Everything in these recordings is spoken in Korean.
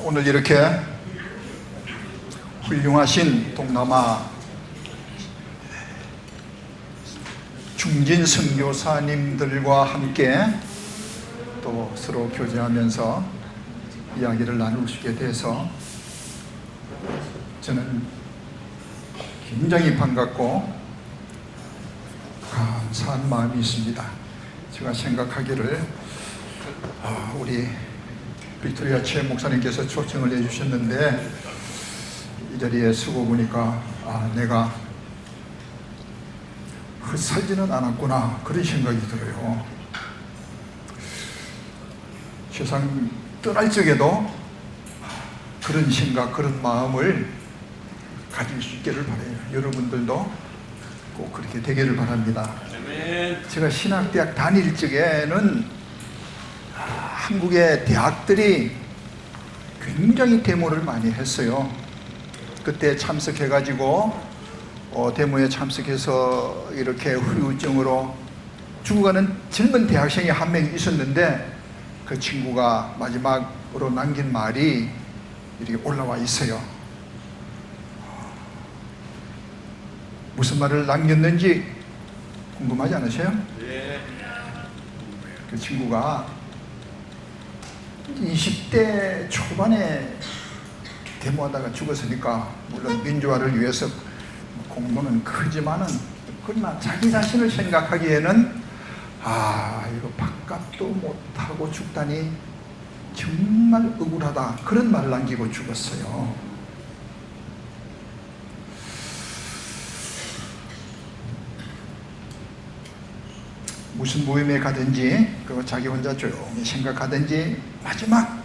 오늘 이렇게 훌륭하신 동남아 중진 선교사님들과 함께 또 서로 교제하면서 이야기를 나눌 수 있게 돼서 저는 굉장히 반갑고 감사한 마음이 있습니다. 제가 생각하기를 우리 빅토리아 최 목사님께서 초청을 해주셨는데 이 자리에 서고 보니까 내가 흩살지는 않았구나 그런 생각이 들어요. 세상 떠날 적에도 그런 생각, 그런 마음을 가질 수 있기를 바라요. 여러분들도 꼭 그렇게 되기를 바랍니다. 제가 신학대학 다닐 적에는 한국의 대학들이 굉장히 데모를 많이 했어요. 그때 참석해가지고 데모에 참석해서 이렇게 후유증으로 죽어가는 젊은 대학생이 한 명 있었는데 그 친구가 마지막으로 남긴 말이 이렇게 올라와 있어요. 무슨 말을 남겼는지 궁금하지 않으세요? 네. 그 친구가 20대 초반에 데모하다가 죽었으니까 물론 민주화를 위해서 공로는 크지만은 그러나 자기 자신을 생각하기에는 이거 바깥도 못하고 죽다니 정말 억울하다 그런 말을 남기고 죽었어요. 무슨 모임에 가든지 그리고 자기 혼자 조용히 생각하든지 마지막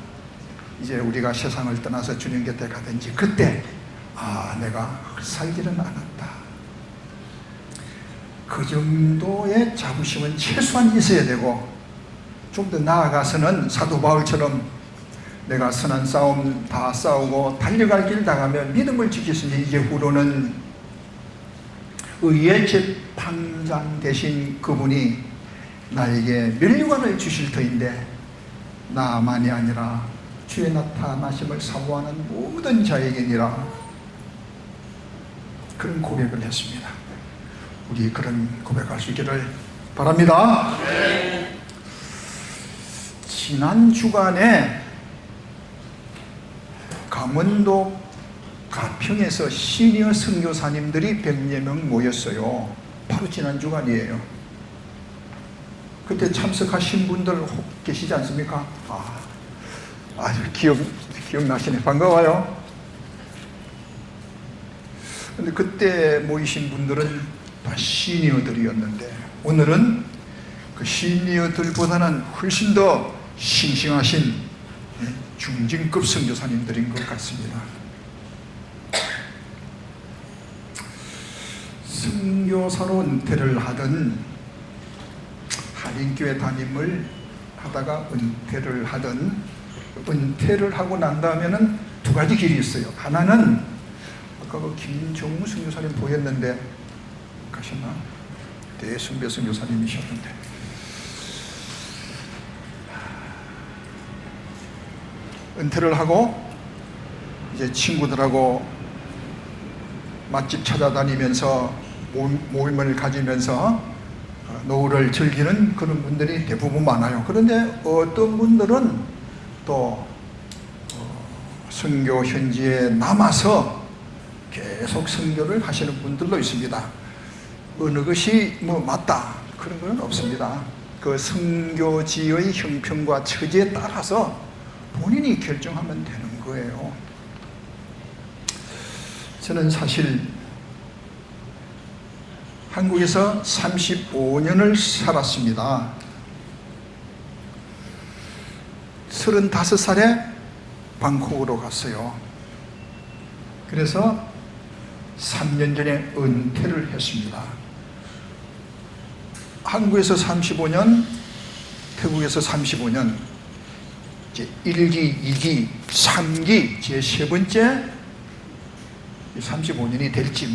이제 우리가 세상을 떠나서 주님 곁에 가든지 그때 내가 살기는 않았다. 그 정도의 자부심은 최소한 있어야 되고 좀 더 나아가서는 사도 바울처럼 내가 선한 싸움 다 싸우고 달려갈 길 다 가며 믿음을 지켰으니 이제 후로는 의의 재판장 되신 그분이 나에게 면류관을 주실 터인데 나만이 아니라 주의 나타나심을 사모하는 모든 자에게니라 그런 고백을 했습니다. 우리 그런 고백할 수 있기를 바랍니다. 네. 지난 주간에 강원도 가평에서 시니어 선교사님들이 100여 명 모였어요. 바로 지난 주간이에요. 그때 참석하신 분들 혹 계시지 않습니까? 아주 기억나시네. 반가워요. 근데 그때 모이신 분들은 다 시니어들이었는데 오늘은 그 시니어들보다는 훨씬 더 싱싱하신 중진급 선교사님들인 것 같습니다. 선교사로 은퇴를 하던 한인교회 담임을 하다가 은퇴를 하던 은퇴를 하고 난 다음에는 두 가지 길이 있어요. 하나는 아까 그 김정무 선교사님 보였는데 가셨나? 대선배 선교사님이셨는데 은퇴를 하고 이제 친구들하고 맛집 찾아다니면서 모임을 가지면서 노후를 즐기는 그런 분들이 대부분 많아요. 그런데 어떤 분들은 또 선교 현지에 남아서 계속 선교를 하시는 분들도 있습니다. 어느 것이 맞다 그런 건 없습니다. 그 선교지의 형편과 처지에 따라서 본인이 결정하면 되는 거예요. 저는 사실 한국에서 35년을 살았습니다. 35살에 방콕으로 갔어요. 그래서 3년 전에 은퇴를 했습니다. 한국에서 35년, 태국에서 35년, 이제 1기, 2기, 3기, 제 세 번째 35년이 될지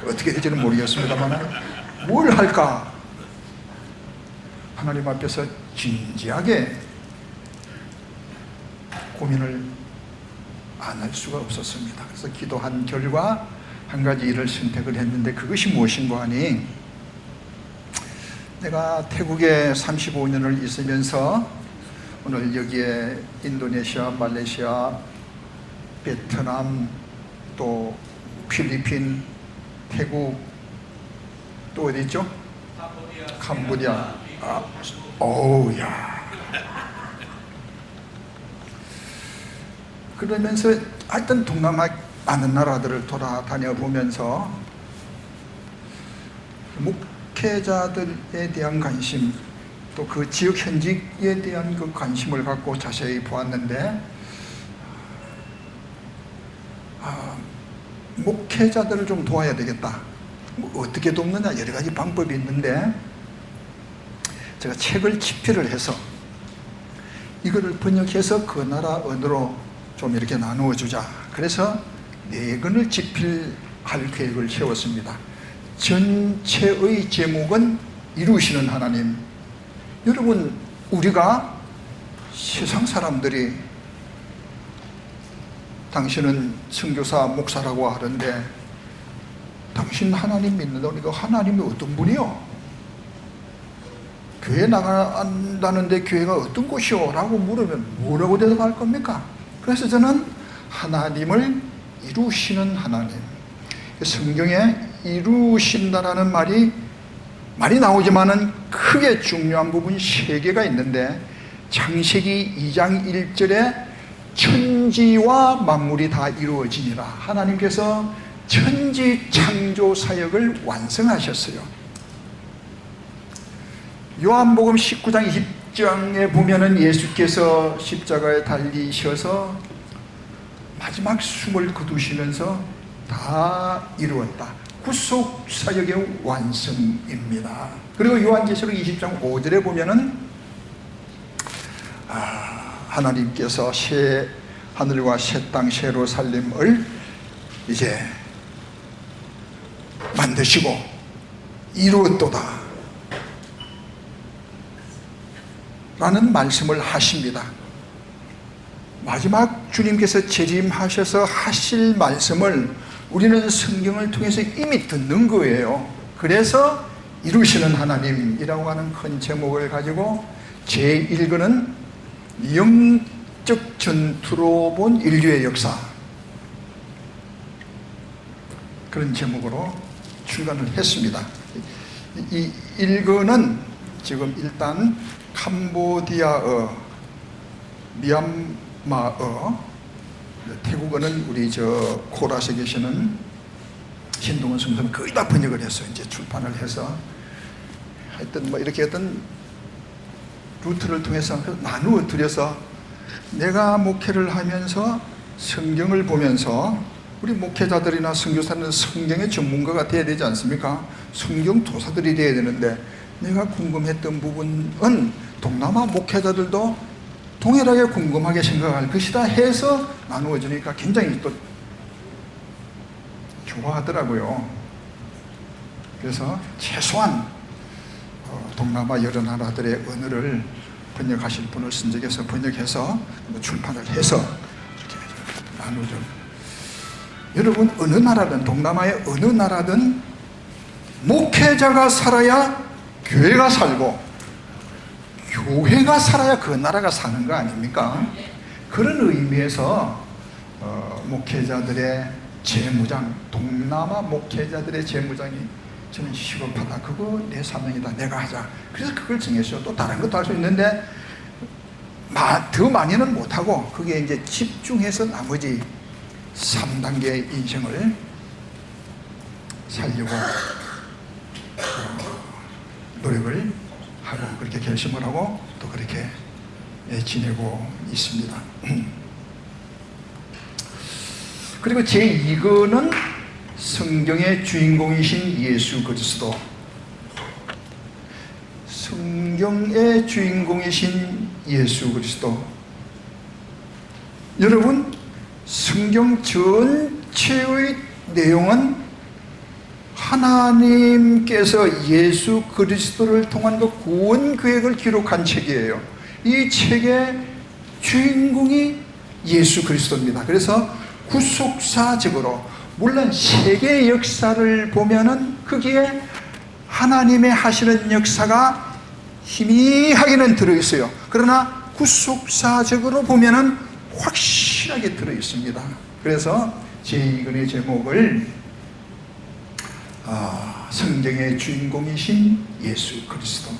어떻게 될지는 모르겠습니다만 뭘 할까? 하나님 앞에서 진지하게 고민을 안 할 수가 없었습니다. 그래서 기도한 결과 한 가지 일을 선택을 했는데, 그것이 무엇인가 하니, 내가 태국에 35년을 있으면서 오늘 여기에 인도네시아, 말레이시아, 베트남, 또 필리핀, 태국, 또 어디 있죠? 캄보디아. 어우야. 그러면서 하여튼 동남아 많은 나라들을 돌아다녀 보면서 목회자들에 대한 관심, 또 그 지역 현직에 대한 그 관심을 갖고 자세히 보았는데, 목회자들을 좀 도와야 되겠다. 어떻게 돕느냐, 여러 가지 방법이 있는데, 제가 책을 집필을 해서 이거를 번역해서 그 나라 언어로 좀 이렇게 나누어 주자. 그래서 4권을 집필할 계획을 세웠습니다. 전체의 제목은 이루시는 하나님. 여러분, 우리가 세상 사람들이 당신은 선교사, 목사라고 하는데, 당신 하나님 믿는다. 그러니까 하나님이 어떤 분이요? 교회 나간다는데 교회가 어떤 곳이요? 라고 물으면 뭐라고 대답할 겁니까? 그래서 저는 하나님을 이루시는 하나님, 성경에 이루신다라는 말이 나오지만은 크게 중요한 부분 3개가 있는데, 창세기 2장 1절에 천지와 만물이 다 이루어지니라. 하나님께서 천지 창조 사역을 완성하셨어요. 요한복음 19장 20장에 보면은 예수께서 십자가에 달리셔서 마지막 숨을 거두시면서 다 이루었다. 구속 사역의 완성입니다. 그리고 요한계시록 20장 5절에 보면은 하나님께서 새 하늘과 새 땅 새로 살림을 이제 만드시고 이루었도다 라는 말씀을 하십니다. 마지막 주님께서 재림하셔서 하실 말씀을 우리는 성경을 통해서 이미 듣는 거예요. 그래서 이루시는 하나님이라고 하는 큰 제목을 가지고 제1권은 영적 전투로 본 인류의 역사, 그런 제목으로 출간을 했습니다. 이 1권은 지금 일단 캄보디아어, 미얀마어, 태국어는 우리 코라스에 계시는 신동원 선생님이 거의 다 번역을 해서 이제 출판을 해서, 하여튼 이렇게 어떤 루트를 통해서 나누어 드려서, 내가 목회를 하면서 성경을 보면서, 우리 목회자들이나 선교사는 성경의 전문가가 돼야 되지 않습니까? 성경 도사들이 돼야 되는데, 내가 궁금했던 부분은 동남아 목회자들도 동일하게 궁금하게 생각할 것이다 해서 나누어 주니까 굉장히 또 좋아하더라고요. 그래서 최소한 동남아 여러 나라들의 언어를 번역하실 분을 선정해서 번역해서 출판을 해서 이렇게 나누죠. 여러분, 어느 나라든, 동남아의 어느 나라든 목회자가 살아야 교회가 살고, 교회가 살아야 그 나라가 사는 거 아닙니까? 그런 의미에서 목회자들의 재무장, 동남아 목회자들의 재무장이 저는 시급하다. 그거 내 사명이다. 내가 하자. 그래서 그걸 정했어요. 또 다른 것도 할 수 있는데 더 많이는 못하고, 그게 이제 집중해서 나머지 3단계의 인생을 살려고 노력을 하고, 그렇게 결심을 하고 또 그렇게 지내고 있습니다. 그리고 제2권은 성경의 주인공이신 예수 그리스도. 성경의 주인공이신 예수 그리스도. 여러분, 성경 전체의 내용은 하나님께서 예수 그리스도를 통한 그 구원 계획을 기록한 책이에요. 이 책의 주인공이 예수 그리스도입니다. 그래서 구속사적으로 물론 세계 역사를 보면은 거기에 하나님의 하시는 역사가 희미하게는 들어있어요. 그러나 구속사적으로 보면은 확실하게 들어있습니다. 그래서 제2권의 제목을 성경의 주인공이신 예수 그리스도,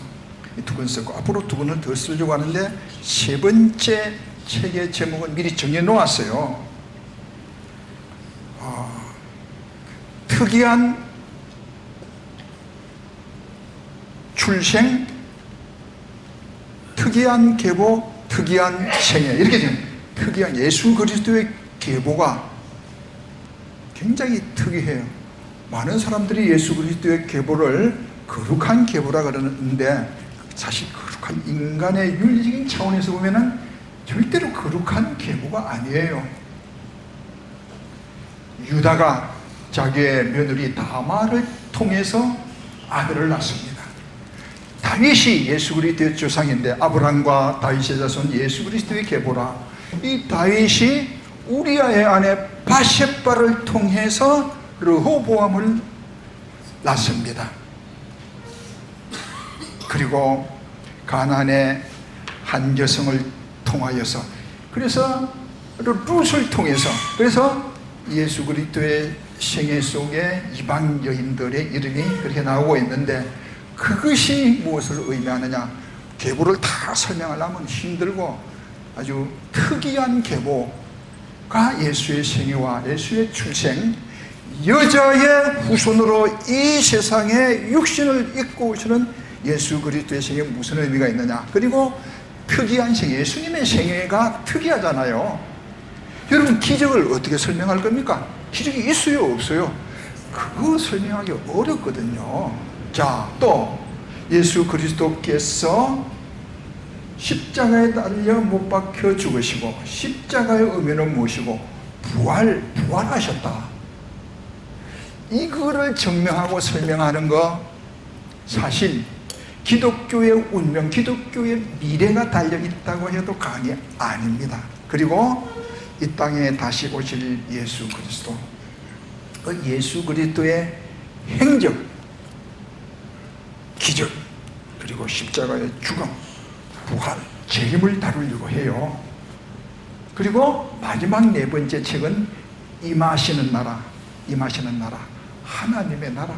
이 두 권 썼고 앞으로 두 권을 더 쓰려고 하는데 세 번째 책의 제목은 미리 정해 놓았어요. 특이한 출생, 특이한 계보, 특이한 생애, 이렇게 좀 특이한 예수 그리스도의 계보가 굉장히 특이해요. 많은 사람들이 예수 그리스도의 계보를 거룩한 계보라 그러는데 사실 거룩한 인간의 윤리적인 차원에서 보면은 절대로 거룩한 계보가 아니에요. 유다가 자기의 며느리 다말을 통해서 아들을 낳습니다. 다윗이 예수 그리스도의 조상인데 아브람과 다윗의 자손 예수 그리스도의 계보라. 이 다윗이 우리아의 아내 바셋바를 통해서 르호보암을 낳습니다. 그리고 가나안의 한 여성을 통하여서, 그래서 룻을 통해서, 그래서 예수 그리스도의 생애 속에 이방 여인들의 이름이 그렇게 나오고 있는데, 그것이 무엇을 의미하느냐? 계보를 다 설명하려면 힘들고 아주 특이한 계보가 예수의 생애와 예수의 출생, 여자의 후손으로 이 세상에 육신을 입고 오시는 예수 그리스도의 생애에 무슨 의미가 있느냐? 그리고 특이한 생애, 예수님의 생애가 특이하잖아요. 여러분, 기적을 어떻게 설명할 겁니까? 기적이 있어요, 없어요? 그거 설명하기 어렵거든요. 자, 또 예수 그리스도께서 십자가에 달려 못 박혀 죽으시고 십자가의 의미는 무엇이고 부활하셨다. 이거를 증명하고 설명하는 거 사실 기독교의 운명, 기독교의 미래가 달려있다고 해도 과언이 아닙니다. 그리고 이 땅에 다시 오실 예수 그리스도, 예수 그리스도의 행적, 기적, 그리고 십자가의 죽음, 부활, 재림을 다루려고 해요. 그리고 마지막 네 번째 책은 임하시는 나라, 임하시는 나라, 하나님의 나라.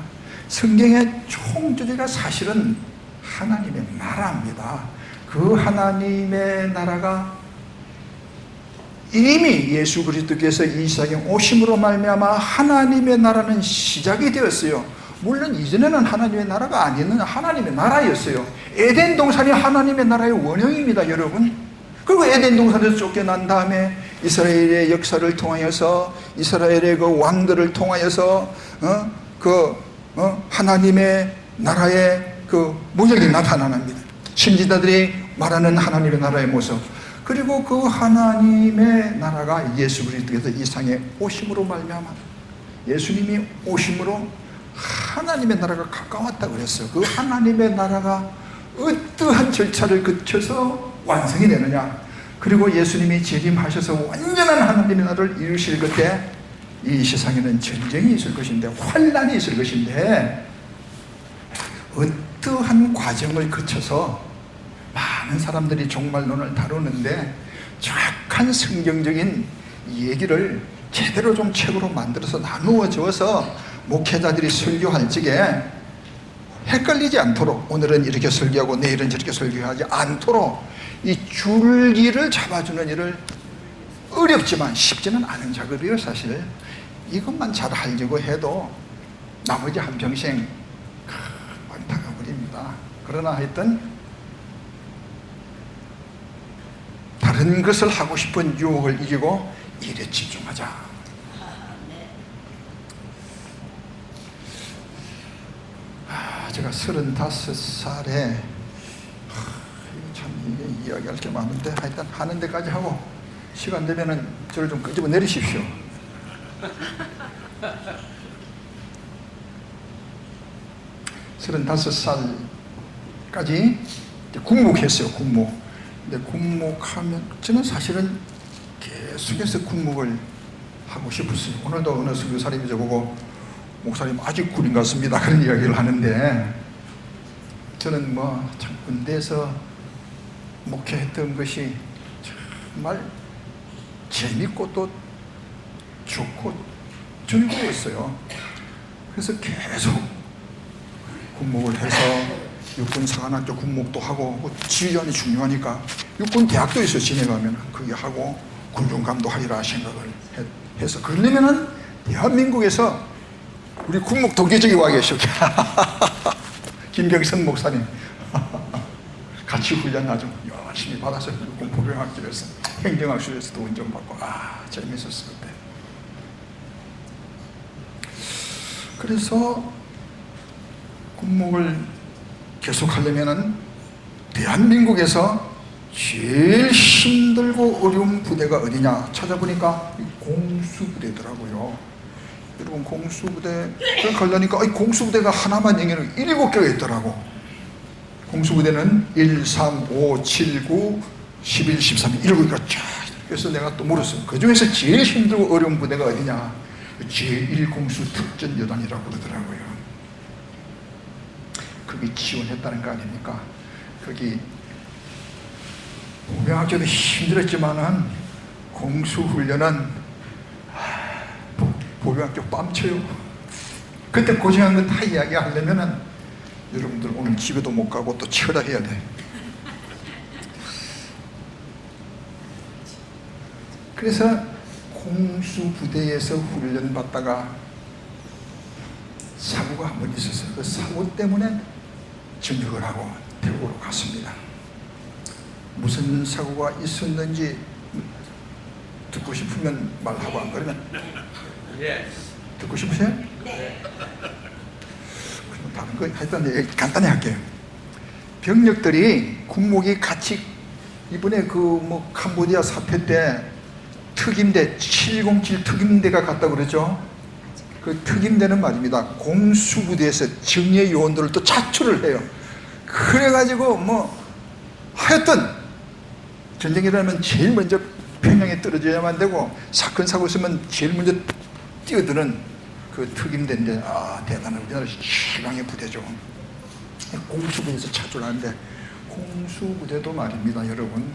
성경의 총주제가 사실은 하나님의 나라입니다. 그 하나님의 나라가 이미 예수 그리스도께서 이 세상에 오심으로 말미암아 하나님의 나라는 시작이 되었어요. 물론 이전에는 하나님의 나라가 아니었는 하나님의 나라였어요. 에덴 동산이 하나님의 나라의 원형입니다, 여러분. 그리고 에덴 동산에서 쫓겨난 다음에 이스라엘의 역사를 통하여서, 이스라엘의 그 왕들을 통하여서 하나님의 나라의 그 모습이 나타납니다. 신지자들이 말하는 하나님의 나라의 모습. 그리고 그 하나님의 나라가 예수 그리스도께서 이 세상에 오심으로 말미암아, 예수님이 오심으로 하나님의 나라가 가까웠다고 그랬어요. 그 하나님의 나라가 어떠한 절차를 거쳐서 완성이 되느냐? 그리고 예수님이 재림하셔서 완전한 하나님의 나라를 이루실 그때 이 세상에는 전쟁이 있을 것인데, 환난이 있을 것인데, 어떠한 과정을 거쳐서 많은 사람들이 종말론을 다루는데 정확한 성경적인 얘기를 제대로 좀 책으로 만들어서 나누어 줘서 목회자들이 설교할 적에 헷갈리지 않도록, 오늘은 이렇게 설교하고 내일은 저렇게 설교하지 않도록 이 줄기를 잡아주는 일을, 어렵지만 쉽지는 않은 작업이에요. 사실 이것만 잘 하려고 해도 나머지 한평생 안타가 버립니다. 그러나 하여튼 다른 것을 하고 싶은 유혹을 이기고 일에 집중하자. 제가 35살에 참 이게 이야기할 게 많은데 하여튼 하는 데까지 하고 시간 되면은 저를 좀 끄집어 내리십시오. 35살까지 국목했어요. 국목. 근데 국목하면 저는 사실은 계속해서 군목을 하고 싶었어요. 오늘도 어느 선교사님이 저보고 목사님 아직 군인 같습니다 그런 이야기를 하는데, 저는 참 군대에서 목회했던 것이 정말 재밌고 또 좋고 즐거웠어요. 그래서 계속 군목을 해서 육군 사관학교 군목도 하고, 지휘관이 중요하니까 육군 대학도 있어요. 지내가면 그게 하고 군중감도 하리라 생각을 해서, 그러려면은 대한민국에서 우리 군목 도계적이 와 계셔. 김경선 목사님 같이 훈련 아주 열심히 받아서 육군 보병학교에서 행정학술에서도 운전받고, 재밌었을 때. 그래서 군목을 계속하려면은 대한민국에서 제일 힘들고 어려운 부대가 어디냐 찾아보니까 공수부대더라고요. 여러분, 공수부대 가려니까 공수부대가 하나만 얘기는 7개가 있더라고. 공수부대는 1, 3, 5, 7, 9, 11, 13, 7개가 쫙. 그래서 내가 또 물었어요. 그 중에서 제일 힘들고 어려운 부대가 어디냐? 제1공수 특전여단이라고 그러더라고요. 거기 지원했다는 거 아닙니까? 거기 보병학교도 힘들었지만은 공수훈련은 보병학교 뺨쳐요. 그때 고생한 거 다 이야기하려면은 여러분들 오늘 집에도 못 가고 또 치어다 해야 돼. 그래서 공수부대에서 훈련받다가 사고가 한 번 있었어요. 그 사고 때문에 전역을 하고 태국으로 갔습니다. 무슨 사고가 있었는지 듣고 싶으면 말하고, 안 그러면 듣고 싶으세요? 네. 다른 거 하여튼 간단히 할게요. 병력들이 군목이 같이 이번에 캄보디아 사태 때 특임대 707 특임대가 갔다 그러죠. 그 특임대는 말입니다, 공수부대에서 정예 요원들을 또 차출을 해요. 그래가지고 하여튼 전쟁이 일어나면 제일 먼저 평양에 떨어져야만 되고, 사건 사고 있으면 제일 먼저 뛰어드는 그 특임대인데, 대단한 우리나라 최강의 부대죠. 공수부대에서 차출하는데, 공수부대도 말입니다, 여러분,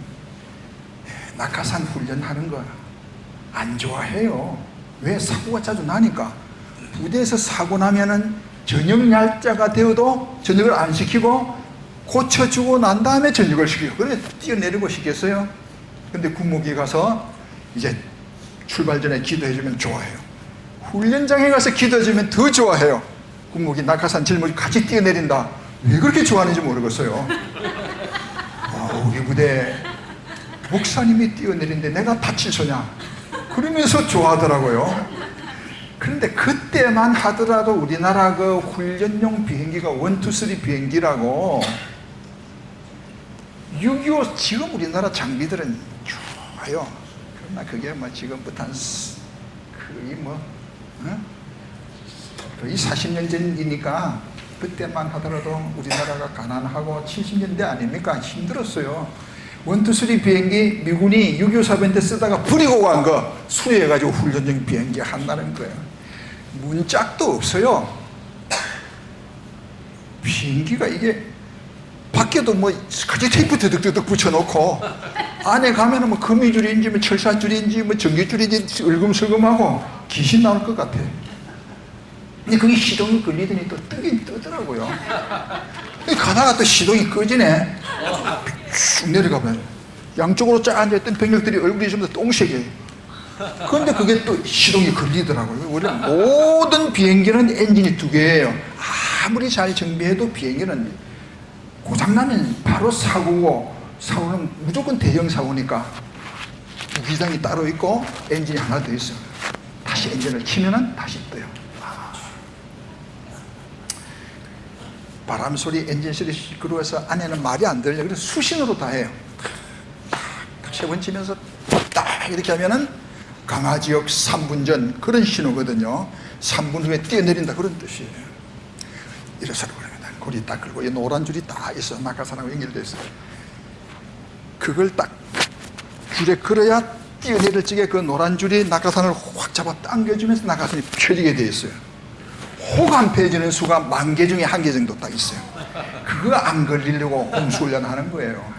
낙하산 훈련하는 거 안 좋아해요. 왜? 사고가 자주 나니까. 부대에서 사고 나면은 전역 날짜가 되어도 전역을 안 시키고 고쳐주고 난 다음에 전역을 시키고, 그래 뛰어내리고 시켰어요. 근데 군목이 가서 이제 출발 전에 기도해주면 좋아해요. 훈련장에 가서 기도해주면 더 좋아해요. 군목이 낙하산 짊어지고 같이 뛰어내린다. 왜 그렇게 좋아하는지 모르겠어요. 우리 부대 목사님이 뛰어내린데 내가 다칠 소냐 그러면서 좋아하더라고요. 그런데 그때만 하더라도 우리나라 그 훈련용 비행기가 1, 2, 3 비행기라고 6.25 지금 우리나라 장비들은 좋아요. 그러나 그게 지금부터 거의 40년 전이니까 그때만 하더라도 우리나라가 가난하고 70년대 아닙니까? 힘들었어요. 1, 2, 3 비행기 미군이 6.25 사변 때 쓰다가 버리고 간 거 수리해가지고 훈련용 비행기 한다는 거예요. 문짝도 없어요. 비행기가 이게 밖에도 스카치 테이프 드득드득 붙여놓고 안에 가면은 거미줄인지 철사줄인지 전기줄인지 얼금설금하고 귀신 나올 것 같아. 근데 그게 시동이 걸리더니 또 뜨긴 뜨더라고요. 가다가 또 시동이 꺼지네. 쭉 내려가면 양쪽으로 쫙 앉아있던 병력들이 얼굴이 좀 더 똥색이에요. 그런데 그게 또 시동이 걸리더라고요. 원래 모든 비행기는 엔진이 2개예요. 아무리 잘 정비해도 비행기는 고장나면 바로 사고고, 사고는 무조건 대형 사고니까 무기장이 따로 있고 엔진이 하나 더 있어요. 다시 엔진을 키면은 다시 떠요. 바람 소리, 엔진 소리 시끄러워서 안에는 말이 안 들려. 그래서 수신호로 다 해요. 세 번 치면서 딱 이렇게 하면은 강화지역 3분 전 그런 신호거든요. 3분 후에 뛰어내린다 그런 뜻이에요. 이래서 그럽니다. 고리 딱 걸고 이 노란 줄이 딱 있어. 낙하산하고 연결돼 있어. 그걸 딱 줄에 걸어야 뛰어내릴 적에 그 노란 줄이 낙하산을 확 잡아 당겨주면서 낙하산이 펴지게 되어 있어요. 혹 안 펴지는 수가 10,000개 중에 1개 정도 딱 있어요. 그거 안 걸리려고 공수훈련 하는 거예요.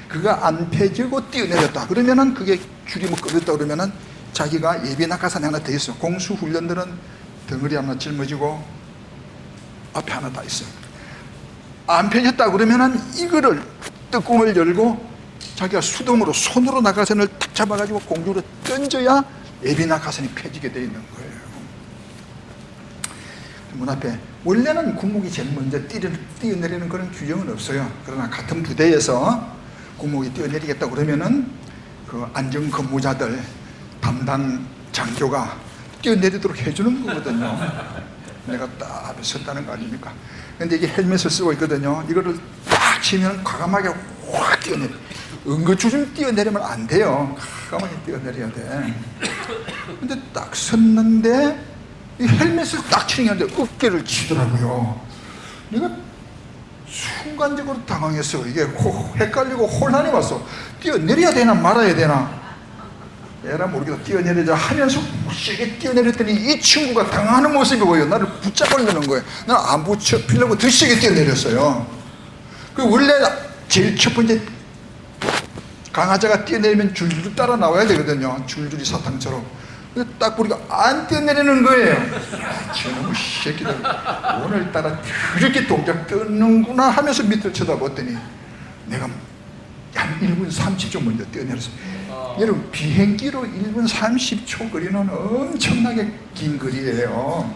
그거 안 펴지고 뛰어내렸다 그러면은, 그게 줄이 뭐 끌렸다 그러면은 자기가 예비 낙하산이 하나 더 있어요. 공수훈련들은 덩어리 하나 짊어지고 앞에 하나 다 있어요. 안 펴졌다 그러면은 이거를 뚜껑을 열고 자기가 수동으로 손으로 낙하산을 탁 잡아가지고 공중으로 던져야 예비 낙하산이 펴지게 되어 있는 거예요. 문 앞에 원래는 군목이 제일 먼저 뛰어내리는 그런 규정은 없어요. 그러나 같은 부대에서 군목이 뛰어내리겠다 그러면은 그 안전 근무자들 담당 장교가 뛰어내리도록 해주는 거거든요. 내가 딱 앞에 섰다는 거 아닙니까? 근데 이게 헬멧을 쓰고 있거든요. 이거를 딱 치면 과감하게 확 뛰어내려. 응급추중 뛰어내리면 안 돼요. 과감하게 뛰어내려야 돼. 근데 딱 섰는데 이 헬멧을 딱 치는 게 아니라 어깨를 치더라고요. 내가 순간적으로 당황했어. 이게 헷갈리고 혼란이 왔어. 뛰어내려야 되나 말아야 되나. 에라 모르겠다. 뛰어내리자 하면서 세게 뛰어내렸더니 이 친구가 당하는 모습이 보여요. 나를 붙잡으려는 거예요. 나는 안 붙잡히려고 더 세게 뛰어내렸어요. 그 원래 제일 첫 번째 강화자가 뛰어내리면 줄줄 따라 나와야 되거든요. 줄줄이 사탕처럼. 딱 보니까 안 뛰어내리는 거예요. 야, 저놈의 새끼들 오늘따라 이렇게 동작 뜨는구나 하면서 밑을 쳐다봤더니 내가 한 1분 30초 먼저 뛰어내렸어요. 여러분, 비행기로 1분 30초 거리는 엄청나게 긴 거리예요.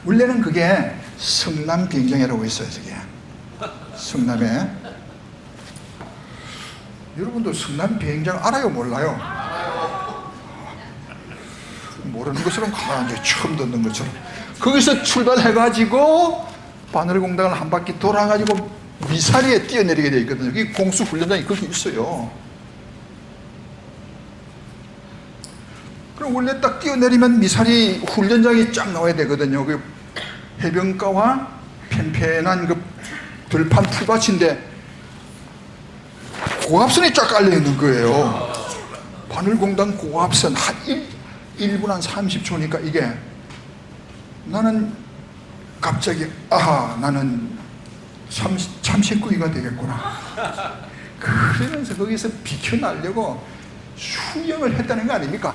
원래는 그게 성남 비행장이라고 있어요. 저게 성남에. 여러분도 성남 비행장 알아요? 몰라요? 모르는 것처럼 가만히 앉아 처음 듣는 것처럼. 거기서 출발해가지고 바늘공단을 한 바퀴 돌아가지고 미사리에 뛰어내리게 되어 있거든요. 그게 공수훈련장이 거기 있어요. 그럼 원래 딱 뛰어내리면 미사리 훈련장이 쫙 나와야 되거든요. 그 해변가와 팽팽한 그 들판 풀밭인데 고압선이 쫙 깔려있는 거예요. 바늘공단 고압선 한 1분 한 30초니까 이게 나는 갑자기 나는 참새꾸기가 되겠구나. 그러면서 거기서 비켜나려고 수영을 했다는 거 아닙니까?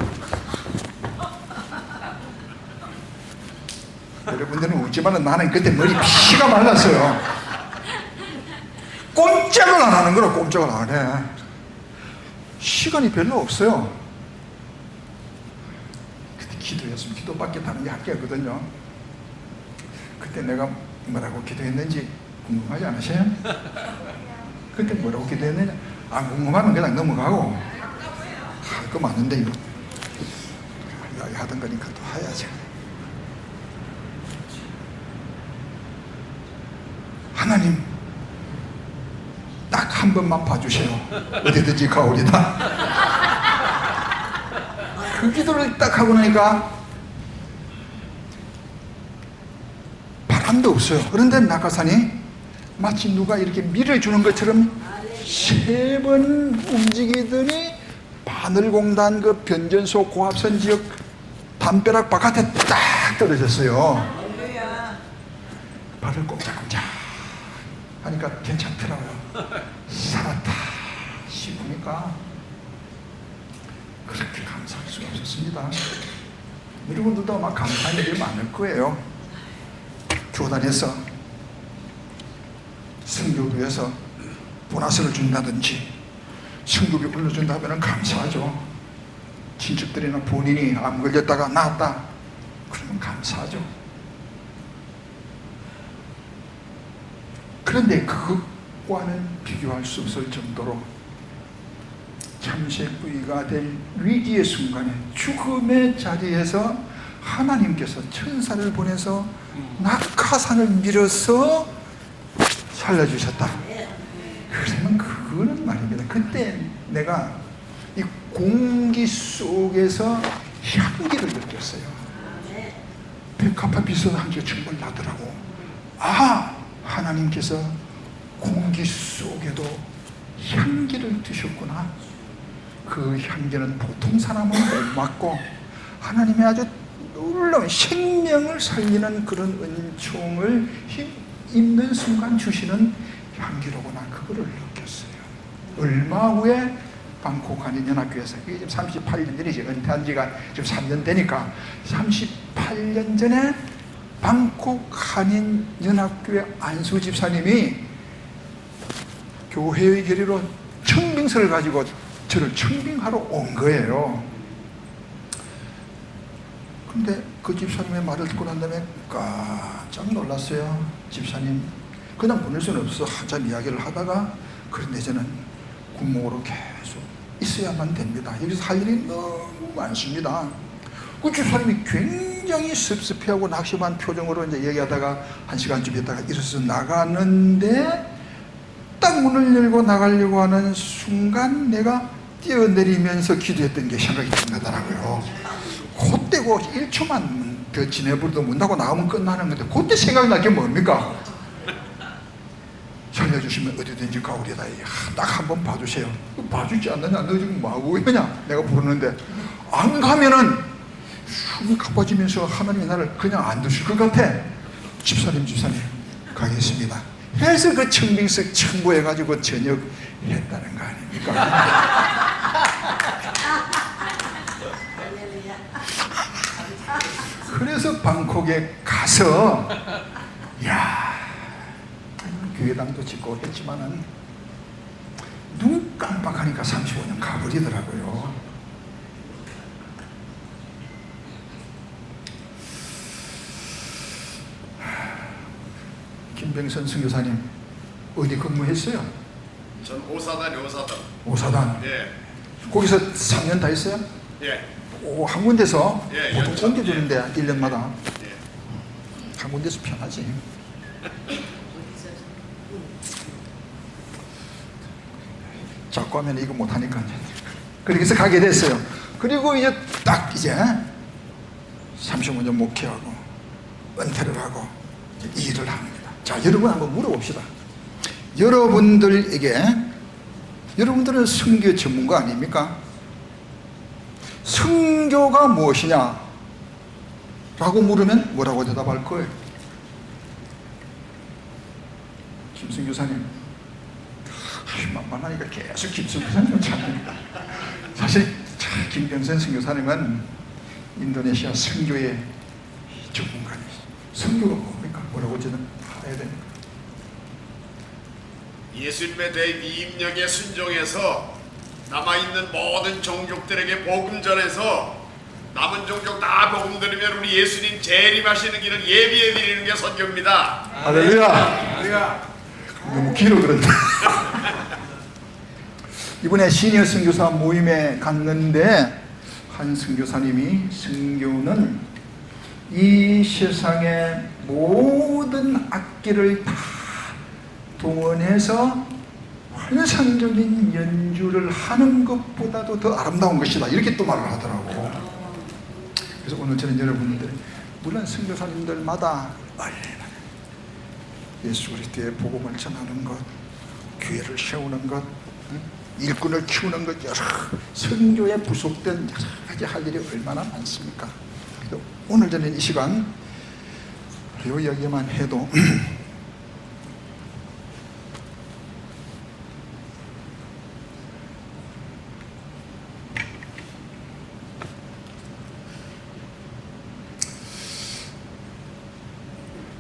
여러분들은 웃지만 나는 그때 머리 피가 말랐어요. 꼼짝을 안 하는 거라. 꼼짝을 안 해. 시간이 별로 없어요. 그때 기도했으면 기도밖에 다른 게 할 게 없거든요. 그때 내가 뭐라고 기도했는지 궁금하지 않으세요? 그때 뭐라고 기도했느냐? 안 궁금하면 그냥 넘어가고 할 거 많은데 이거 하던 거니까 또 해야지. 하나님 딱 한 번만 봐주세요. 어디든지 가오리다. 그 기도를 딱 하고 나니까 바람도 없어요. 그런데 낙하산이 마치 누가 이렇게 밀어주는 것처럼 3번 움직이더니 바늘공단 그 변전소 고압선 지역 담벼락 바깥에 딱 떨어졌어요. 발을 꼼짝꼼짝 하니까 괜찮더라고요. 살았다 싶으니까 그렇게 감사할 수가 없었습니다. 여러분들도 아마 감사한 일이 많을 거예요. 교단에서 성교부에서 보너스를 준다든지 성급이 올려준다면 감사하죠. 친척들이나 본인이 암 걸렸다가 나았다 그러면 감사하죠. 그런데 그것과는 비교할 수 없을 정도로 참새꾸기가 될 위기의 순간에 죽음의 자리에서 하나님께서 천사를 보내서 낙하산을 밀어서 살려주셨다. 그러면 그거는 말입니다. 그때 내가 이 공기 속에서 향기를 느꼈어요. 백합화 비슷한 향기가 정말 나더라고. 하나님께서 공기 속에도 향기를 두셨구나. 그 향기는 보통 사람은 못 맡고 하나님의 아주 놀라운 생명을 살리는 그런 은총을 입는 순간 주시는 향기로구나, 그거를 느꼈어요. 얼마 후에 방콕 한인연합교회에서, 이게 지금 38년 전이지, 은퇴한 지가 지금 3년 되니까 38년 전에 방콕 한인연합교회 안수 집사님이 교회의 결의로 청빙서를 가지고 저를 청빙하러 온 거예요. 근데 그 집사님의 말을 듣고 난 다음에 깜짝 놀랐어요. 집사님, 그냥 보낼 수는 없어. 한참 이야기를 하다가, 그런데 저는 군목으로 계속 있어야만 됩니다. 여기서 할 일이 너무 많습니다. 그 집사님이 굉장히 섭섭해하고 낙심한 표정으로 이제 얘기하다가 1시간쯤 있다가 일어서서 나가는데, 딱 문을 열고 나가려고 하는 순간 내가 뛰어내리면서 기도했던 게 생각이 나더라고요. 그때고 1초만 더 지내버려도 문 닫고 나가면 끝나는 건데, 그때 생각이 날 게 뭡니까? 살려주시면 어디든지 가오리다. 딱 한 번 봐주세요. 봐주지 않느냐? 너 지금 뭐하고 있느냐? 내가 부르는데 안 가면은 숨이 가빠지면서 하나님이 나를 그냥 안 두실 것 같아. 집사님 가겠습니다 해서 그 청빙서 청구해가지고 저녁 했다는 거 아닙니까? 그래서 방콕에 가서, 야, 교회당도 짓고 했지만은 눈 깜빡하니까 35년 가버리더라고요. 김병선 선교사님 어디 근무했어요? 전 오사단이요, 오사단. 오사단. 예. 거기서 3년 다 했어요? 예. 오, 한 군데서 예, 보통 옮겨주는데 1년마다 예. 한 군데서 편하지. 자꾸 하면 이거 못하니까 그래서 가게 됐어요. 그리고 이제 딱 이제 35년 목회하고 은퇴를 하고 이제 일을 합니다. 자, 여러분 한번 물어봅시다. 여러분들은 선교 전문가 아닙니까? 선교가 무엇이냐? 라고 물으면 뭐라고 대답할 거예요? 김선교사님, 만만하니까 계속 김선교사님 찾습니다. 사실 김병선 선교사님은 인도네시아 선교의 전문가입니다. 선교가 뭡니까? 뭐라고 저는 알아야 됩니까? 예수님에 대해 위임령에 순종해서 남아있는 모든 종족들에게 복음 전해서 남은 종족 다 복음 들으면 우리 예수님 재림하시는 길을 예비해 드리는 게 선교입니다. 할렐루야. 너무 길어 그런데. 이번에 시니어 선교사 모임에 갔는데 한 선교사님이 선교는 이 세상의 모든 악기를 다 동원해서 환상적인 연주를 하는 것보다도 더 아름다운 것이다, 이렇게 또 말을 하더라고. 그래서 오늘 저는 여러분들, 물론 선교사님들마다 예수 그리스도의 복음을 전하는 것, 교회를 세우는 것, 일꾼을 키우는 것, 여러 선교에 부속된 여러 가지 할 일이 얼마나 많습니까? 오늘 저는 이 시간 요 이야기만 해도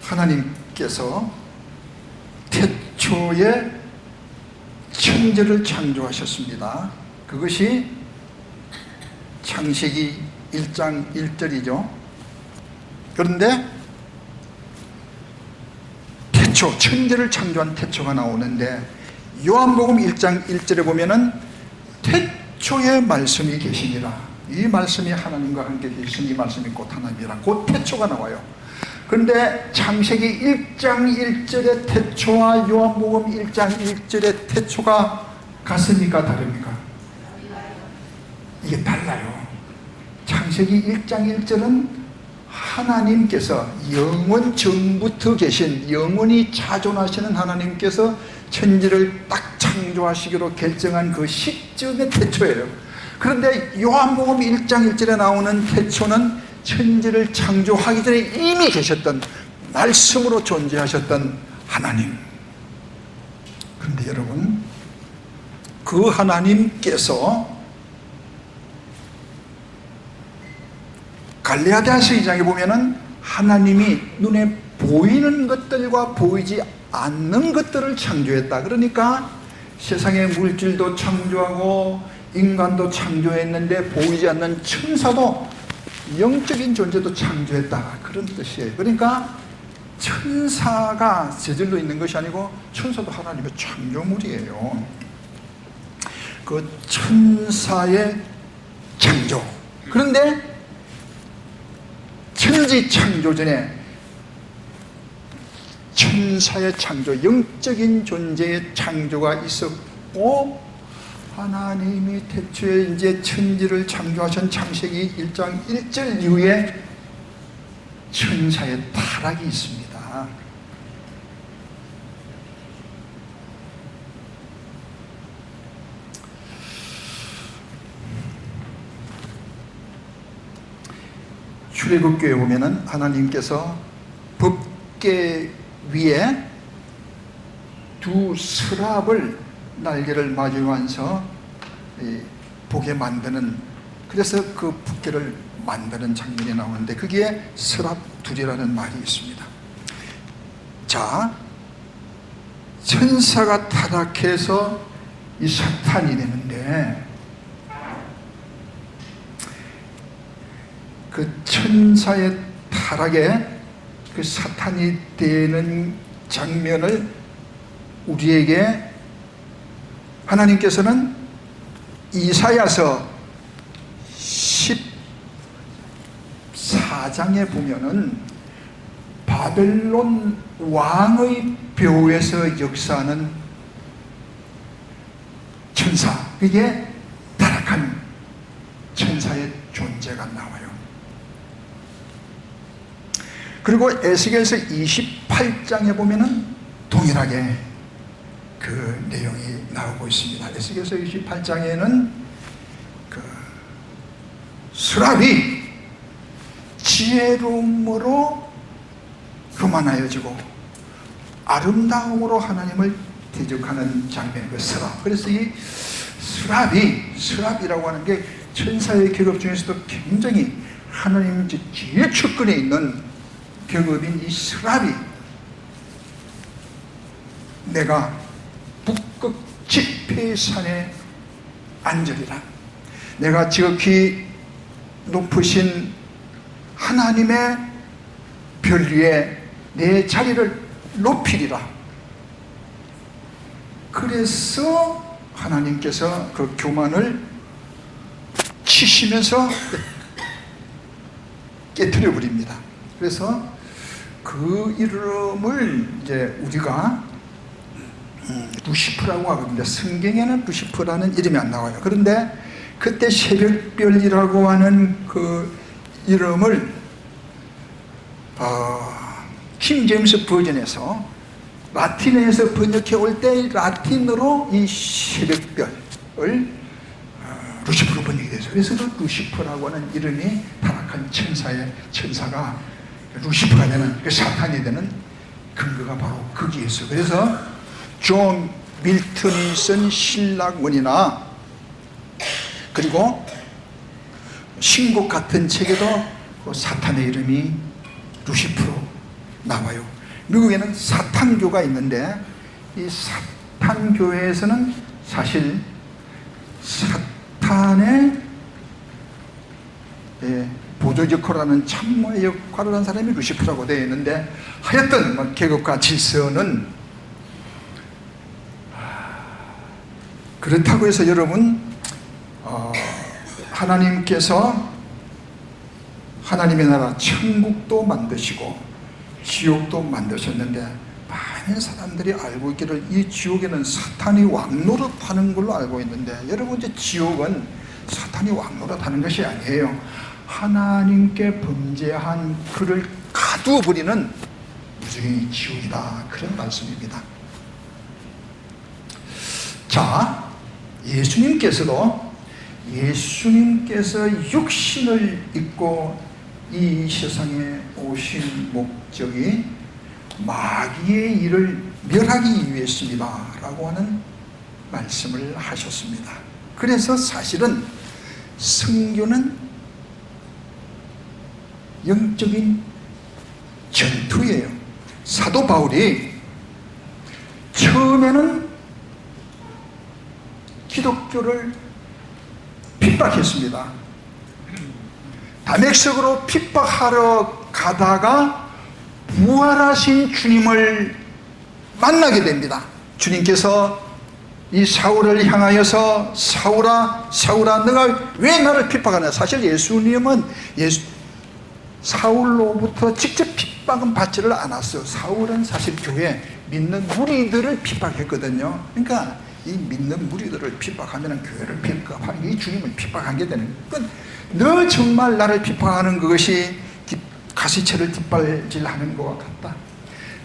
하나님께서 태초에 천지를 창조하셨습니다. 그것이 창세기 1장 1절이죠. 그런데 태초, 천지를 창조한 태초가 나오는데 요한복음 1장 1절에 보면은 태초에 말씀이 계시니라. 이 말씀이 하나님과 함께 계신 이 말씀이 곧 하나님이라. 곧 태초가 나와요. 그런데 창세기 1장 1절의 태초와 요한복음 1장 1절의 태초가 같습니까? 다릅니까? 이게 달라요. 창세기 1장 1절은 하나님께서 영원 전부터 계신, 영원히 자존하시는 하나님께서 천지를 딱 창조하시기로 결정한 그 시점의 태초예요. 그런데 요한복음 1장 1절에 나오는 태초는 천지를 창조하기 전에 이미 계셨던, 말씀으로 존재하셨던 하나님. 그런데 여러분, 그 하나님께서 갈라디아서 2장에 보면은 하나님이 눈에 보이는 것들과 보이지 않는 것들을 창조했다. 그러니까 세상의 물질도 창조하고 인간도 창조했는데 보이지 않는 천사도, 영적인 존재도 창조했다. 그런 뜻이에요. 그러니까 천사가 저절로 있는 것이 아니고 천사도 하나님의 창조물이에요. 그 천사의 창조. 그런데 천지 창조 전에 천사의 창조, 영적인 존재의 창조가 있었고, 하나님이 태초에 이제 천지를 창조하신 창세기 1장 1절 이후에 천사의 타락이 있습니다. 출애굽기에 보면은 하나님께서 법궤 위에 두 서랍을 날개를 마주하면서 보게 만드는, 그래서 그 법궤를 만드는 장면이 나오는데 거기에 서랍 둘이라는 말이 있습니다. 자, 천사가 타락해서 이 사탄이 되는데, 그 천사의 타락에 그 사탄이 되는 장면을 우리에게 하나님께서는 이사야서 14장에 보면은 바벨론 왕의 묘에서 역사하는 천사, 그게 타락한 천사의 존재가 나와요. 그리고 에스겔서 28장에 보면은 동일하게 그 내용이 나오고 있습니다. 에스겔서 28장에는 그 수랍이 지혜로움으로 교만하여지고 아름다움으로 하나님을 대적하는 장면, 그 수랍. 그래서 이 수랍이라고 하는 게 천사의 계급 중에서도 굉장히 하나님 제일 측근에 있는 계급인 이 수랍이, 내가 북극 지폐산에 앉으리라, 내가 지극히 높으신 하나님의 별 위에 내 자리를 높이리라. 그래서 하나님께서 그 교만을 치시면서 깨트려 버립니다. 그래서 그 이름을 이제 우리가 루시프라고 하거든요. 성경에는 루시프라는 이름이 안 나와요. 그런데 그때 새벽별이라고 하는 그 이름을 킹 제임스 버전에서 라틴에서 번역해 올 때 라틴어로 이 새벽별을 루시프로 번역이 됐어요. 그래서 그 루시프라고 하는 이름이 타락한 천사가 루시프가 되는, 그 사탄이 되는 근거가 바로 거기에 있어요. 그래서 존 밀턴이 쓴 신락원이나 그리고 신곡 같은 책에도 그 사탄의 이름이 루시프로 나와요. 미국에는 사탄교가 있는데 이 사탄교회에서는 사실 사탄의 보조 역할을 하는 참모의 역할을 한 사람이 루시프라고 되어 있는데, 하여튼 계급과 질서는 그렇다고 해서 여러분, 하나님께서 하나님의 나라 천국도 만드시고 지옥도 만드셨는데, 많은 사람들이 알고 있기를 이 지옥에는 사탄이 왕노릇하는 걸로 알고 있는데, 여러분, 이제 지옥은 사탄이 왕노릇하는 것이 아니에요. 하나님께 범죄한 그를 가두어 버리는 무정의 지옥이다, 그런 말씀입니다. 자, 예수님께서도 예수님께서 육신을 입고 이 세상에 오신 목적이 마귀의 일을 멸하기 위해서입니다 라고 하는 말씀을 하셨습니다. 그래서 사실은 선교는 영적인 전투예요. 사도 바울이 처음에는 기독교를 핍박했습니다. 다메섹으로 핍박하러 가다가 부활하신 주님을 만나게 됩니다. 주님께서 이 사울을 향하여서 사울아 사울아 너가 왜 나를 핍박하냐. 사실 예수님은 사울로부터 직접 핍박은 받지를 않았어요. 사울은 사실 교회 믿는 무리들을 핍박했거든요. 그러니까 이 믿는 무리들을 핍박하면 교회를 핍박하는 이 주님을 핍박하게 되는 거예요. 너 정말 나를 핍박하는 그것이 가시체를 뒷발질하는 것 같다.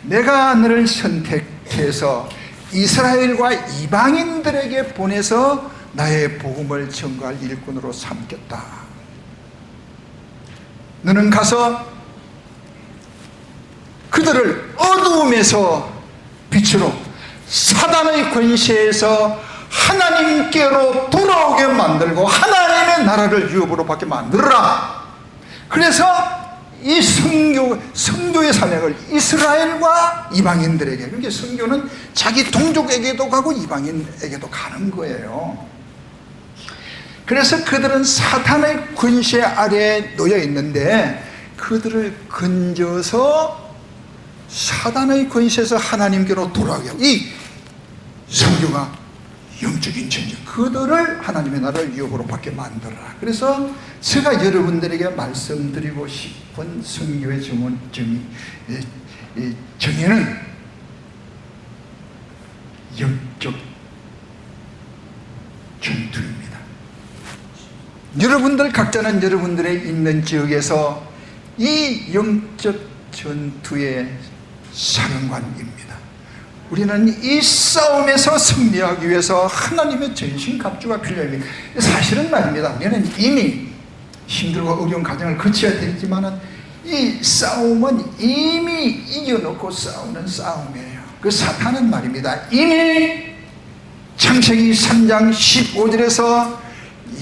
내가 너를 선택해서 이스라엘과 이방인들에게 보내서 나의 복음을 전가할 일꾼으로 삼겠다. 너는 가서 그들을 어두움에서 빛으로 사단의 권세에서 하나님께로 돌아오게 만들고 하나님의 나라를 유업으로 받게 만들어라. 그래서 이 선교의 사명을 이스라엘과 이방인들에게, 그러니까 선교는 자기 동족에게도 가고 이방인에게도 가는 거예요. 그래서 그들은 사탄의 권세 아래에 놓여 있는데 그들을 건져서 사단의 권세에서 하나님께로 돌아오게 하고, 이 선교가 영적인 전쟁, 그들을 하나님의 나라를 유업으로 받게 만들어라. 그래서 제가 여러분들에게 말씀드리고 싶은 선교의 정의는 영적 전투입니다. 여러분들 각자는 여러분들의 있는 지역에서 이 영적 전투의 사령관입니다. 우리는 이 싸움에서 승리하기 위해서 하나님의 전신갑주가 필요합니다. 사실은 말입니다. 우리는 이미 힘들고 어려운 과정을 거쳐야 되지만 이 싸움은 이미 이겨놓고 싸우는 싸움이에요. 그 사탄은 말입니다. 이미 창세기 3장 15절에서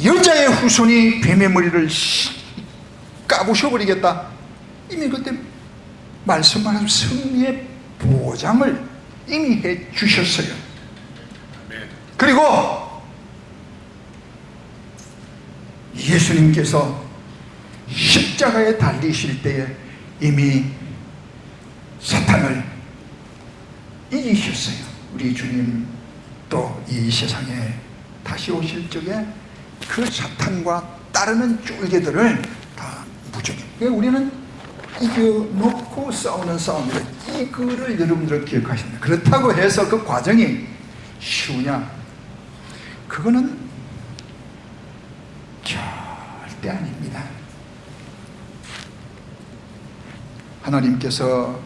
여자의 후손이 뱀의 머리를 까부셔버리겠다. 이미 그때 말씀하신 승리의 보장을 이미 해 주셨어요. 그리고 예수님께서 십자가에 달리실 때에 이미 사탄을 이기셨어요. 우리 주님 또 이 세상에 다시 오실 적에 그 사탄과 따르는 쫄개들을 다 무적해. 우리는 이겨놓고 싸우는 싸움이다. 이거를 여러분들 기억하십니다. 그렇다고 해서 그 과정이 쉬우냐? 그거는 절대 아닙니다. 하나님께서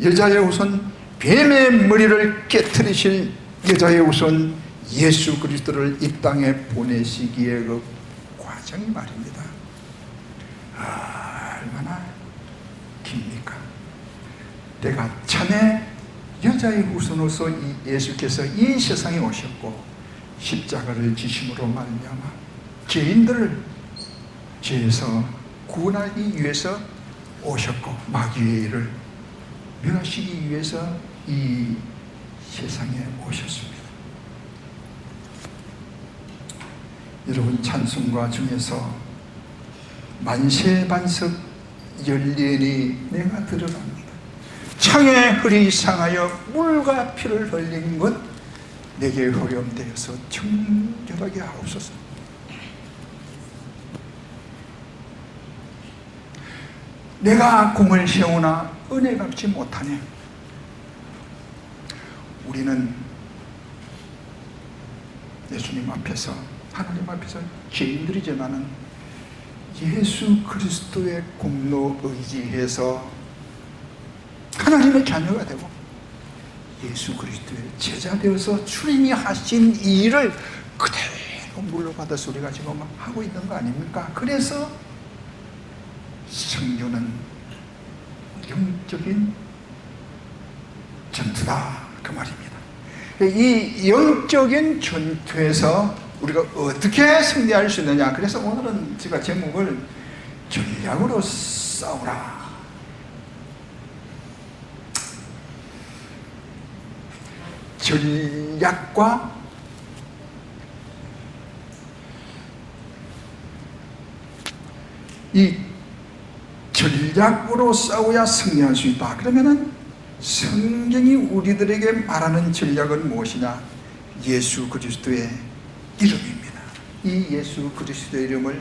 여자의 후손 뱀의 머리를 깨트리실 여자의 후손 예수 그리스도를 이 땅에 보내시기에 그 과정이 말입니다. 얼마나 깁니까? 때가 참에 여자의 후손으로서 이 예수께서 이 세상에 오셨고 십자가를 지심으로 말미암아 죄인들을 죄에서 구원하기 위해서 오셨고 마귀의 일을 멸하시기 위해서 이 세상에 오셨습니다. 여러분, 찬송가 중에서 만세반석 열리니 내가 들어갑니다. 창에 흙이 상하여 물과 피를 흘린 것 내게 허렴되어서 정결하게 하옵소서. 내가 공을 세우나 은혜 갚지 못하네. 우리는 예수님 앞에서, 하나님 앞에서 죄인들이지만은 예수 그리스도의 공로 의지해서 하나님의 자녀가 되고 예수 그리스도의 제자 되어서 주님이 하신 이 일을 그대로 물러받아서 우리가 지금 하고 있는 거 아닙니까? 그래서 성교는 영적인 전투다 그 말입니다. 이 영적인 전투에서 우리가 어떻게 승리할 수 있느냐, 그래서 오늘은 제가 제목을 전략으로 싸우라. 전략과 이 전략으로 싸워야 승리할 수 있다. 그러면은 성경이 우리들에게 말하는 전략은 무엇이냐? 예수 그리스도의 이름입니다. 이 예수 그리스도의 이름을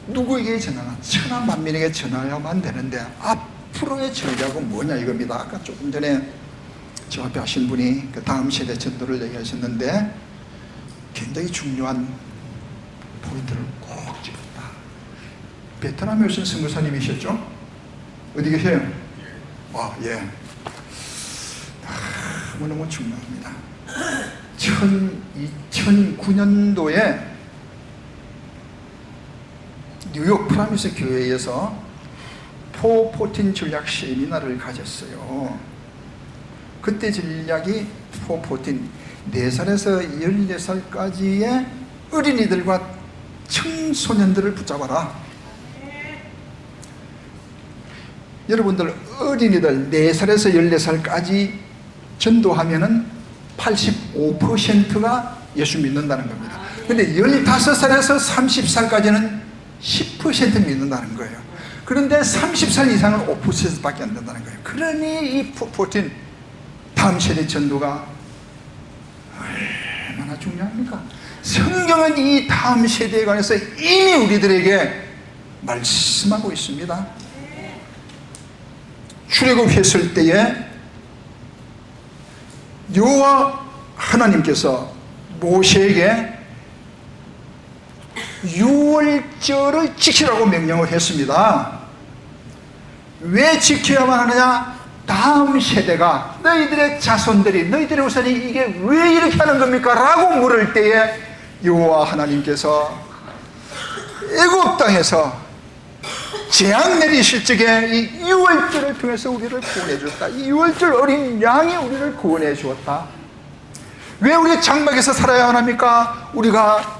누구에게 전하나? 천하 만민에게 전하야만 되는데 앞으로의 전략은 뭐냐 이겁니다. 아까 조금 전에 저 앞에 하신 분이 그 다음 세대 전도를 얘기하셨는데 굉장히 중요한 포인트를 꼭 짚었다. 베트남에 오신 선교사님이셨죠? 어디 계세요? 예. 너무너무 중요합니다. 2009년도에 뉴욕 프라미스 교회에서 414 전략 세미나를 가졌어요. 그때 전략이 414, 4살에서 14살까지의 어린이들과 청소년들을 붙잡아라. 여러분들 어린이들 4살에서 14살까지 전도하면은 85%가 예수 믿는다는 겁니다. 근데 15살에서 30살까지는 10% 믿는다는 거예요. 그런데 30살 이상은 5%밖에 안 된다는 거예요. 그러니 이 414 다음 세대 전도가 얼마나 중요합니까? 성경은 이 다음 세대에 관해서 이미 우리들에게 말씀하고 있습니다. 출애굽했을 때에 여호와 하나님께서 모세에게 유월절을 지키라고 명령을 했습니다. 왜 지켜야만 하느냐? 다음 세대가, 너희들의 자손들이, 너희들의 후손이 이게 왜 이렇게 하는 겁니까? 라고 물을 때에 여호와 하나님께서 애굽 땅에서 재앙 내리실 적에 이 유월절을 통해서 우리를 구원해 주었다. 이 유월절 어린 양이 우리를 구원해 주었다. 왜 우리 장막에서 살아야 합니까? 우리가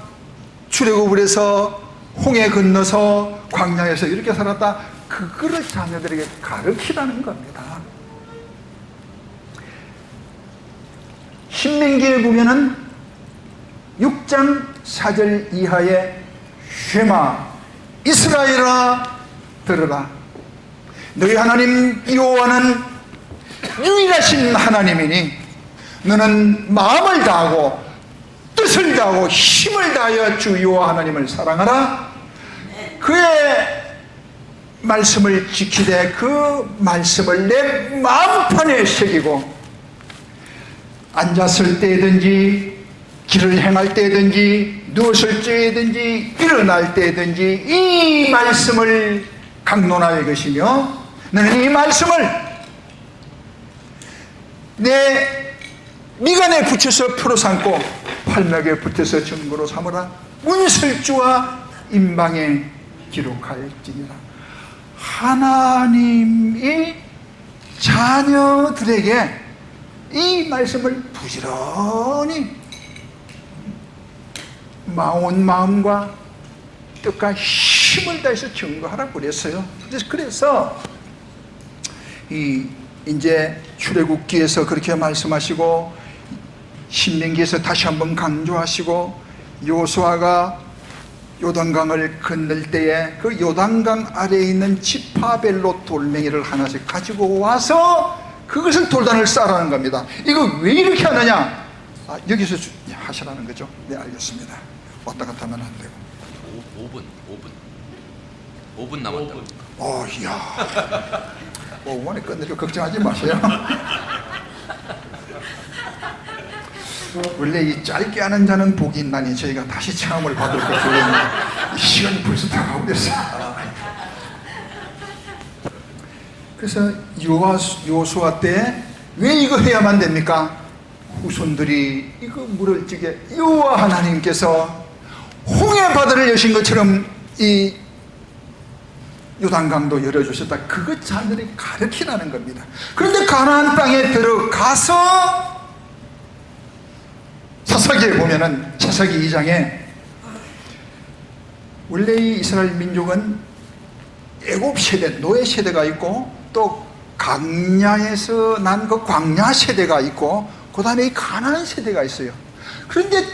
출애굽을 해서 홍해 건너서 광야에서 이렇게 살았다. 그거를 자녀들에게 가르치라는 겁니다. 신명기에 보면은 6장 4절 이하에 쉐마 이스라엘아 들으라. 너희 하나님 여호와는 유일하신 하나님이니 너는 마음을 다하고 뜻을 다하고 힘을 다하여 주 여호와 하나님을 사랑하라. 그의 말씀을 지키되 그 말씀을 내 마음판에 새기고 앉았을 때든지 길을 행할 때든지 누웠을 때든지 일어날 때든지 이 말씀을 강론하여 것이며 너는 이 말씀을 내 미간에 붙여서 표로 삼고 팔목에 붙여서 증거로 삼으라. 문설주와 임방에 기록할지니라. 하나님이 자녀들에게 이 말씀을 부지런히 온 마음과 뜻과 힘을 다해서 증거하라고 그랬어요. 그래서 이제 출애굽기에서 그렇게 말씀하시고 신명기에서 다시 한번 강조하시고 여호수아가 요단강을 건널 때에 그 요단강 아래에 있는 지파별로 돌멩이를 하나씩 가지고 와서 그것을 돌단을 쌓으라는 겁니다. 이거 왜 이렇게 하느냐? 여기서 하시라는 거죠. 네, 알겠습니다. 왔다 갔다 하면 안 되고. 5분 남았다. 이야. 5분에 끝내려 걱정하지 마세요. 원래 이 짧게 하는 자는 복이 있나니 저희가 다시 체험을 받을 것이었는데 시간이 벌써 다 가고 됐어요. 그래서 여호수아 때 왜 이거 해야만 됩니까? 후손들이 이거 물을 적에 여호와 하나님께서 홍해 바다를 여신 것처럼 이 요단강도 열어주셨다. 그것 자들이 가르치라는 겁니다. 그런데 가나안 땅에 들어가서 사사기에 보면은 사사기 2장에 원래 이 이스라엘 민족은 애굽 세대, 노예 세대가 있고 또 광야에서 난 그 광야 세대가 있고 그 다음에 이 가나안 세대가 있어요. 그런데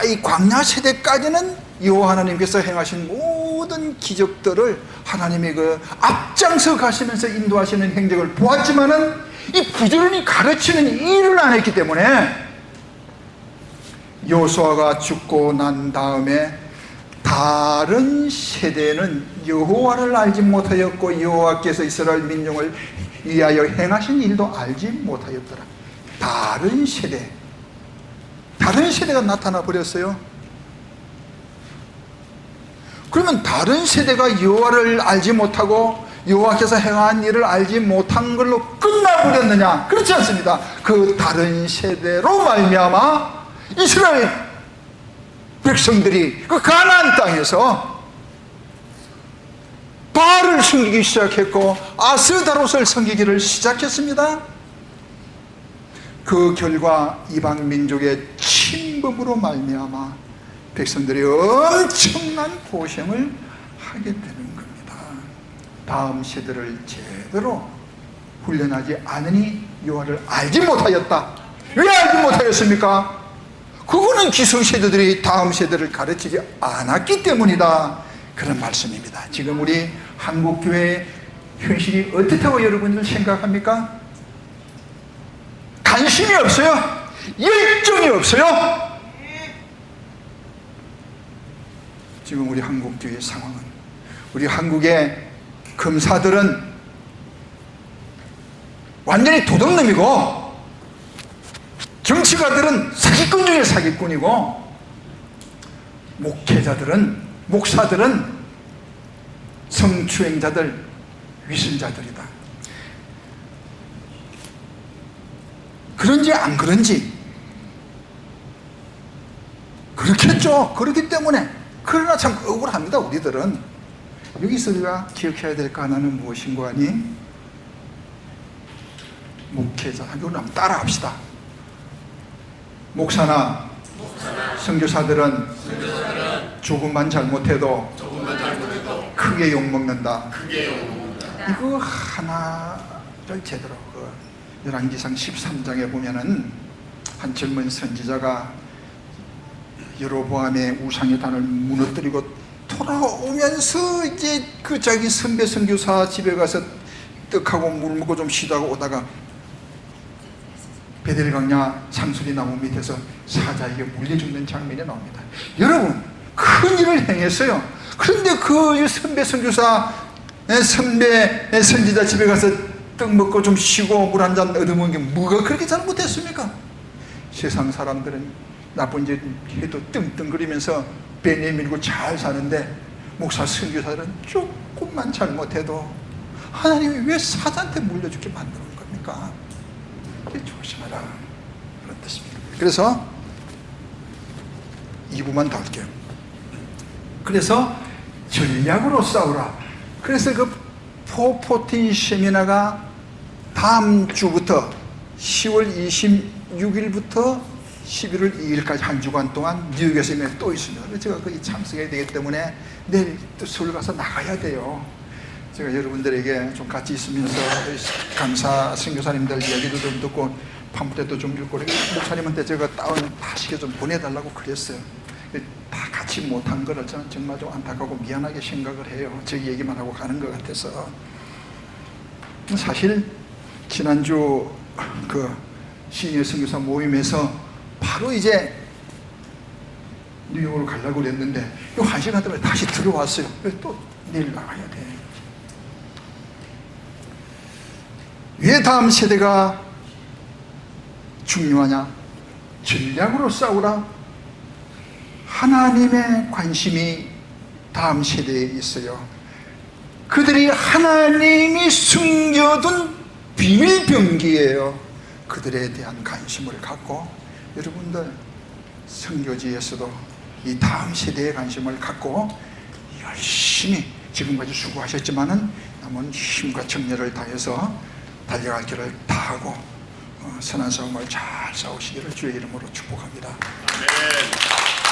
이 광야 세대까지는 여호와 하나님께서 행하신 모든 기적들을 하나님의 그 앞장서 가시면서 인도하시는 행적을 보았지만은 이 부지런히 가르치는 일을 안 했기 때문에 여호수아가 죽고 난 다음에 다른 세대는 여호와를 알지 못하였고 여호와께서 이스라엘 민족을 위하여 행하신 일도 알지 못하였더라. 다른 세대가 나타나 버렸어요. 그러면 다른 세대가 여호와를 알지 못하고 여호와께서 행한 일을 알지 못한 걸로 끝나버렸느냐? 그렇지 않습니다. 그 다른 세대로 말미암아 이스라엘 백성들이 그 가나안 땅에서 바알을 섬기기 시작했고 아스다롯을 섬기기를 시작했습니다. 그 결과 이방 민족의 침범으로 말미암아 백성들이 엄청난 고생을 하게 되는 겁니다. 다음 세대를 제대로 훈련하지 않으니 여호와를 알지 못하였다. 왜 알지 못하였습니까? 그거는 기성세대들이 다음 세대를 가르치지 않았기 때문이다. 그런 말씀입니다. 지금 우리 한국교회 현실이 어떻다고 여러분들 생각합니까? 관심이 없어요. 열정이 없어요. 지금 우리 한국교회 상황은, 우리 한국의 검사들은 완전히 도둑놈이고 정치가들은 사기꾼 중에 사기꾼이고 목사들은 성추행자들, 위선자들이다. 그런지 안 그런지 그렇겠죠. 그렇기 때문에. 그러나 참 억울합니다. 우리들은 여기서 우리가 기억해야 될 거 하나는 무엇인가 하니, 목회자, 이걸 한번 따라합시다. 목사나 선교사들은 조금만 잘못해도 크게 욕먹는다. 이거 하나를 제대로, 열왕기상 13장에 보면은 한 젊은 선지자가 여로보암의 우상의 단을 무너뜨리고 돌아오면서 이제 그 자기 선배 선교사 집에 가서 떡하고 물 먹고 좀 쉬다가 오다가 베델 강야 상수리 나무 밑에서 사자에게 물려 죽는 장면이 나옵니다. 여러분, 큰 일을 행했어요. 그런데 그 선배 선교사, 선배 선지자 집에 가서 떡 먹고 좀 쉬고 물 한 잔 얻어먹은 게 뭐가 그렇게 잘못했습니까? 세상 사람들은 나쁜 짓 해도 떵떵거리면서 배 내밀고 잘 사는데, 목사 선교사들은 조금만 잘못해도 하나님이 왜 사자한테 물려 죽게 만드는 겁니까? 조심하라, 그런 뜻입니다. 그래서 2부만 더 할게요. 그래서 전략으로 싸우라. 그래서 그 포포틴 세미나가 다음 주부터 10월 26일부터 11월 2일까지 한 주간 동안 뉴욕에서 또 있습니다. 제가 거기 참석해야 되기 때문에 내일 또 서울 가서 나가야 돼요. 제가 여러분들에게 좀 같이 있으면서 강사 선교사님들 이야기도 좀 듣고 팜플렛도 좀 읽고, 목사님한테 제가 다시 좀 보내달라고 그랬어요. 다 같이 못한 거를 저는 정말 좀 안타깝고 미안하게 생각을 해요. 제 얘기만 하고 가는 것 같아서. 사실 지난주 그 시니어 선교사 모임에서 바로 이제 뉴욕으로 가려고 그랬는데 요 1시간 동안 다시 들어왔어요. 또 내일 나가야 돼. 왜 다음 세대가 중요하냐? 전략으로 싸우라. 하나님의 관심이 다음 세대에 있어요. 그들이 하나님이 숨겨둔 비밀병기예요. 그들에 대한 관심을 갖고 여러분들 선교지에서도 이 다음 세대에 관심을 갖고 열심히 지금까지 수고하셨지만은 남은 힘과 정열을 다해서 달려갈 길을 다하고 선한 싸움을 잘 싸우시기를 주의 이름으로 축복합니다. 아멘.